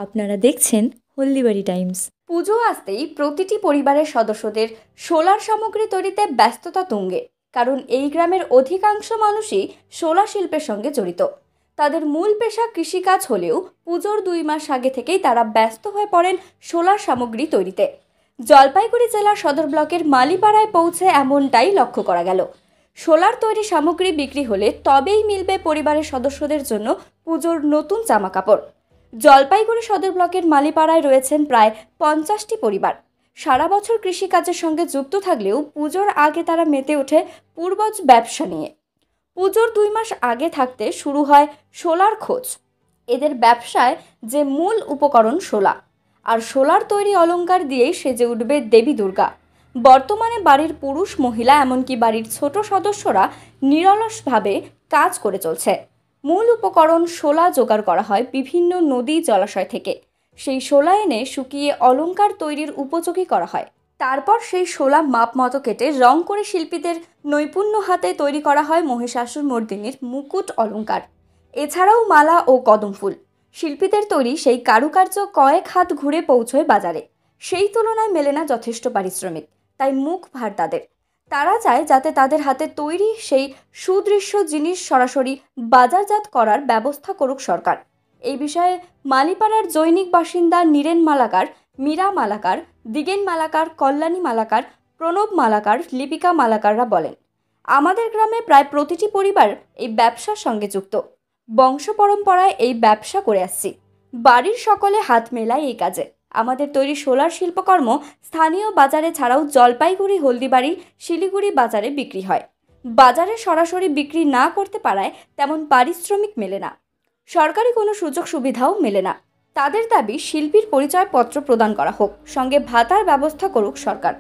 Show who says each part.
Speaker 1: আপনারা দেখছেন হলদিবাড়ি টাইমস।
Speaker 2: পুজো আসতেই প্রতিটি পরিবারের সদস্যদের সোলার সামগ্রী তৈরিতে ব্যস্ততা তুঙ্গে। কারণ এই গ্রামের অধিকাংশ মানুষই সোলার শিল্পের সঙ্গে জড়িত। তাদের মূল পেশা কৃষিকাজ হলেও পুজোর 2 মাস আগে থেকেই তারা ব্যস্ত হয়ে পড়েন সোলার সামগ্রী তৈরিতে। জলপাইগুড়ি জেলার সদর ব্লকের মালিপাড়ায় পৌঁছে এমনটাই লক্ষ্য করা গেল। সোলার তৈরি সামগ্রী বিক্রি হলে তবেই মিলবে পরিবারের সদস্যদের জন্য পুজোর নতুন জামাকাপড়। জলপাইগুড়ি সদর ব্লকের মালিপাড়ায় রয়েছেন প্রায় 50টি পরিবার। সারা বছর কৃষিকাজের সঙ্গে যুক্ত থাকলেও পুজোর আগে তারা মেতে ওঠে পূর্বজ ব্যবসা নিয়ে। পুজোর 2 মাস আগে থাকতে শুরু হয় সোলার খোঁজ। এদের ব্যবসায় যে মূল উপকরণ সোলা, আর সোলার তৈরি অলংকার দিয়েই সেজে উঠবে দেবী দুর্গা। বর্তমানে বাড়ির পুরুষ মহিলা এমনকি বাড়ির ছোট সদস্যরা নিরলসভাবে কাজ করে চলছে। মূল উপকরণ সোলা জোগাড় করা হয় বিভিন্ন নদী জলাশয় থেকে। সেই সোলা এনে শুকিয়ে অলংকার তৈরির উপযোগী করা হয়। তারপর সেই সোলা মাপ মতো কেটে রং করে শিল্পীদের নৈপুণ্য হাতে তৈরি করা হয় মহিষাসুর মর্দিনীর মুকুট অলংকার। এছাড়াও মালা ও কদম ফুল। শিল্পীদের তৈরি সেই কারুকার্য কয়েক হাত ঘুরে পৌঁছয় বাজারে। সেই তুলনায় মেলে না যথেষ্ট পারিশ্রমিক, তাই মুখ ভার তাদের। তারা চায় যাতে তাদের হাতে তৈরি সেই সুদৃশ্য জিনিস সরাসরি বাজারজাত করার ব্যবস্থা করুক সরকার। এই বিষয়ে মালিপাড়ার জৈনিক বাসিন্দা নীরেন মালাকার, মীরা মালাকার, দিগেন মালাকার, কল্যাণী মালাকার, প্রণব মালাকার, লিপিকা মালাকাররা বলেন, আমাদের গ্রামে প্রায় প্রতিটি পরিবার এই ব্যবসার সঙ্গে যুক্ত। বংশ পরম্পরায় এই ব্যবসা করে আসছি। বাড়ির সকলে হাত মেলায় এই কাজে। আমাদের তৈরি সোলার শিল্পকর্ম স্থানীয় বাজারে ছাড়াও জলপাইগুড়ি, হলদিবাড়ি, শিলিগুড়ি বাজারে বিক্রি হয়। বাজারে সরাসরি বিক্রি না করতে পারায় তেমন পারিশ্রমিক মেলে না, সরকারি কোনো সুযোগ সুবিধাও মেলে না। তাদের দাবি শিল্পীর পরিচয়পত্র প্রদান করা হোক, সঙ্গে ভাতার ব্যবস্থা করুক সরকার।